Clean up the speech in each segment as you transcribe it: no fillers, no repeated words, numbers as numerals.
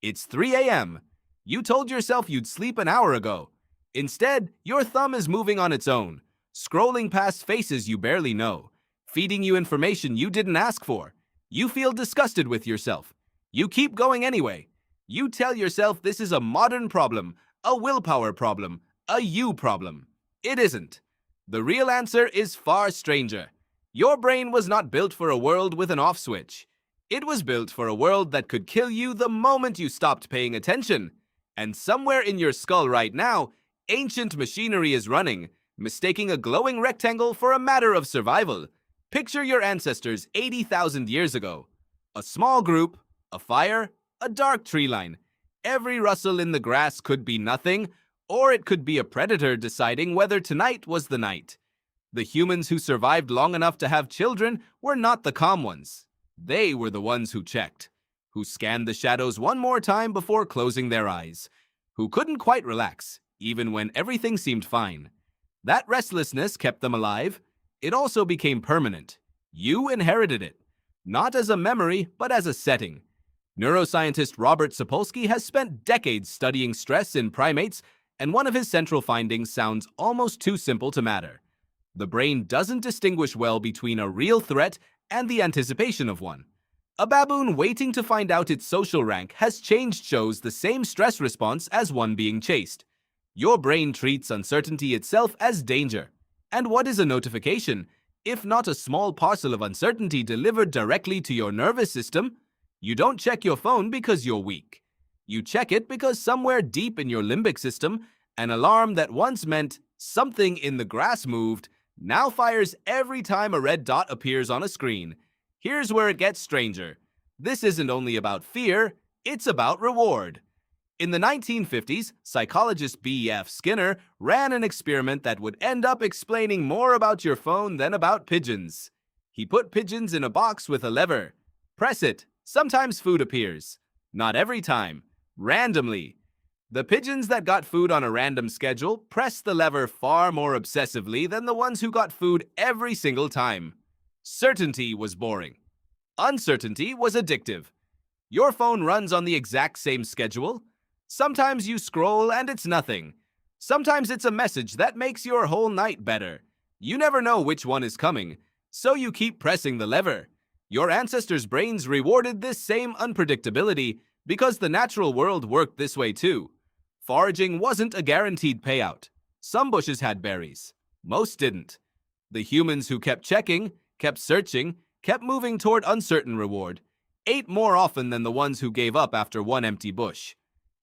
It's 3 a.m. You told yourself you'd sleep an hour ago. Instead, your thumb is moving on its own, scrolling past faces you barely know, feeding you information you didn't ask for. You feel disgusted with yourself. You keep going anyway. You tell yourself this is a modern problem, a willpower problem, a you problem. It isn't. The real answer is far stranger. Your brain was not built for a world with an off switch. It was built for a world that could kill you the moment you stopped paying attention. And somewhere in your skull right now, ancient machinery is running, mistaking a glowing rectangle for a matter of survival. Picture your ancestors 80,000 years ago. A small group, a fire, a dark tree line. Every rustle in the grass could be nothing, or it could be a predator deciding whether tonight was the night. The humans who survived long enough to have children were not the calm ones. They were the ones who checked, who scanned the shadows one more time before closing their eyes, who couldn't quite relax, even when everything seemed fine. That restlessness kept them alive. It also became permanent. You inherited it, not as a memory, but as a setting. Neuroscientist Robert Sapolsky has spent decades studying stress in primates, and one of his central findings sounds almost too simple to matter. The brain doesn't distinguish well between a real threat and the anticipation of one. A baboon waiting to find out its social rank has changed shows the same stress response as one being chased. Your brain treats uncertainty itself as danger. And what is a notification, if not a small parcel of uncertainty delivered directly to your nervous system? You don't check your phone because you're weak. You check it because somewhere deep in your limbic system, an alarm that once meant something in the grass moved now fires every time a red dot appears on a screen. Here's where it gets stranger. This isn't only about fear, it's about reward. In the 1950s, psychologist B.F. Skinner ran an experiment that would end up explaining more about your phone than about pigeons. He put pigeons in a box with a lever. Press it. Sometimes food appears. Not every time. Randomly. The pigeons that got food on a random schedule pressed the lever far more obsessively than the ones who got food every single time. Certainty was boring. Uncertainty was addictive. Your phone runs on the exact same schedule. Sometimes you scroll and it's nothing. Sometimes it's a message that makes your whole night better. You never know which one is coming, so you keep pressing the lever. Your ancestors' brains rewarded this same unpredictability because the natural world worked this way too. Foraging wasn't a guaranteed payout. Some bushes had berries. Most didn't. The humans who kept checking, kept searching, kept moving toward uncertain reward, ate more often than the ones who gave up after one empty bush.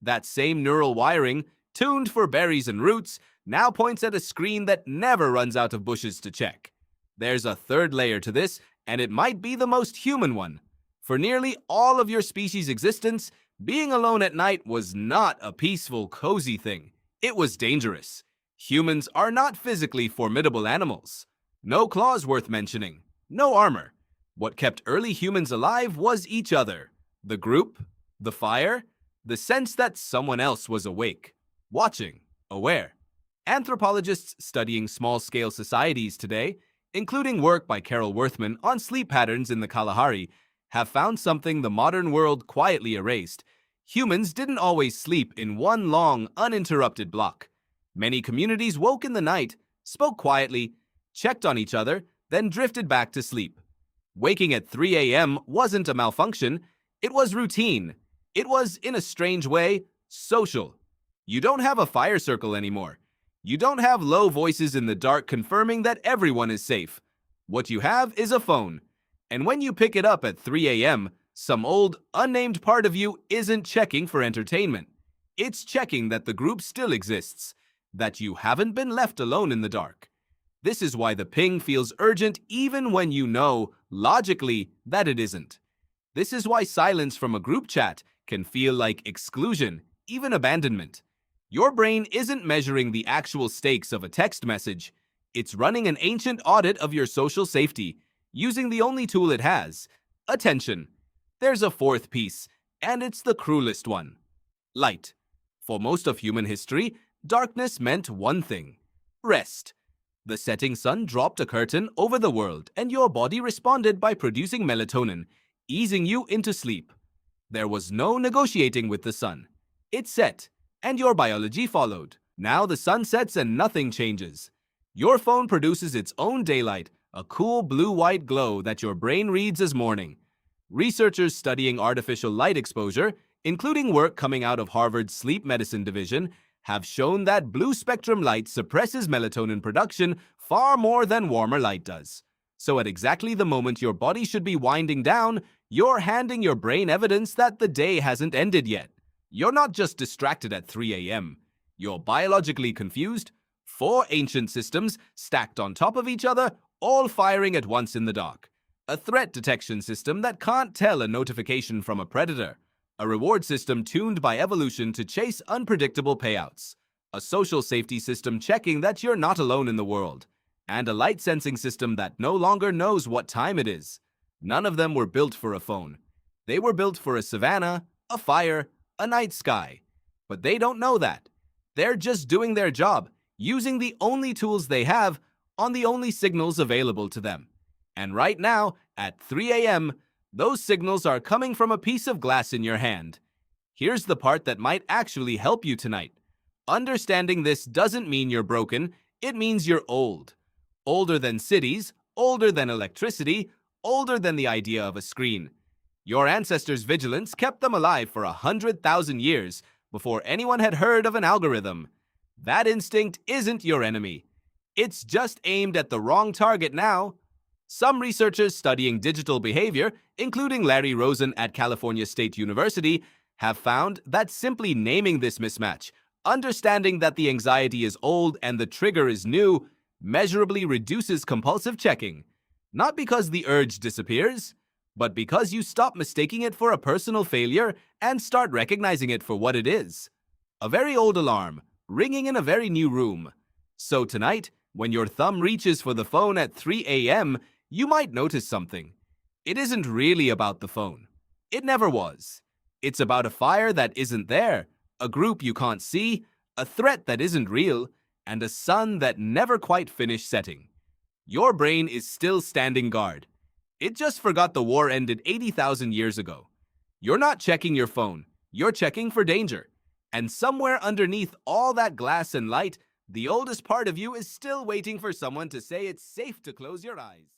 That same neural wiring, tuned for berries and roots, now points at a screen that never runs out of bushes to check. There's a third layer to this, and it might be the most human one. For nearly all of your species' existence, being alone at night was not a peaceful, cozy thing. It was dangerous. Humans are not physically formidable animals. No claws worth mentioning. No armor. What kept early humans alive was each other. The group, the fire, the sense that someone else was awake, watching, aware. Anthropologists studying small-scale societies today, including work by Carol Worthman on sleep patterns in the Kalahari, have found something the modern world quietly erased. Humans didn't always sleep in one long, uninterrupted block. Many communities woke in the night, spoke quietly, checked on each other, then drifted back to sleep. Waking at 3 a.m. wasn't a malfunction, it was routine. It was, in a strange way, social. You don't have a fire circle anymore. You don't have low voices in the dark confirming that everyone is safe. What you have is a phone. And when you pick it up at 3 a.m., some old, unnamed part of you isn't checking for entertainment. It's checking that the group still exists, that you haven't been left alone in the dark. This is why the ping feels urgent even when you know, logically, that it isn't. This is why silence from a group chat can feel like exclusion, even abandonment. Your brain isn't measuring the actual stakes of a text message. It's running an ancient audit of your social safety, using the only tool it has, attention. There's a fourth piece, and it's the cruelest one. Light. For most of human history, darkness meant one thing: rest. The setting sun dropped a curtain over the world, and your body responded by producing melatonin, easing you into sleep. There was no negotiating with the sun. It set, and your biology followed. Now the sun sets and nothing changes. Your phone produces its own daylight, a cool blue-white glow that your brain reads as morning. Researchers studying artificial light exposure, including work coming out of Harvard's sleep medicine division, have shown that blue spectrum light suppresses melatonin production far more than warmer light does. So at exactly the moment your body should be winding down, you're handing your brain evidence that the day hasn't ended yet. You're not just distracted at 3 a.m. You're biologically confused. 4 ancient systems stacked on top of each other, all firing at once in the dark. A threat detection system that can't tell a notification from a predator. A reward system tuned by evolution to chase unpredictable payouts. A social safety system checking that you're not alone in the world. And a light sensing system that no longer knows what time it is. None of them were built for a phone. They were built for a savanna, a fire, a night sky. But they don't know that. They're just doing their job, using the only tools they have on the only signals available to them. And right now, at 3 a.m., those signals are coming from a piece of glass in your hand. Here's the part that might actually help you tonight. Understanding this doesn't mean you're broken, it means you're old. Older than cities, older than electricity, older than the idea of a screen. Your ancestors' vigilance kept them alive for 100,000 years before anyone had heard of an algorithm. That instinct isn't your enemy. It's just aimed at the wrong target now. Some researchers studying digital behavior, including Larry Rosen at California State University, have found that simply naming this mismatch, understanding that the anxiety is old and the trigger is new, measurably reduces compulsive checking. Not because the urge disappears, but because you stop mistaking it for a personal failure and start recognizing it for what it is. A very old alarm, ringing in a very new room. So tonight, when your thumb reaches for the phone at 3 a.m., you might notice something. It isn't really about the phone. It never was. It's about a fire that isn't there, a group you can't see, a threat that isn't real, and a sun that never quite finished setting. Your brain is still standing guard. It just forgot the war ended 80,000 years ago. You're not checking your phone. You're checking for danger. And somewhere underneath all that glass and light, the oldest part of you is still waiting for someone to say it's safe to close your eyes.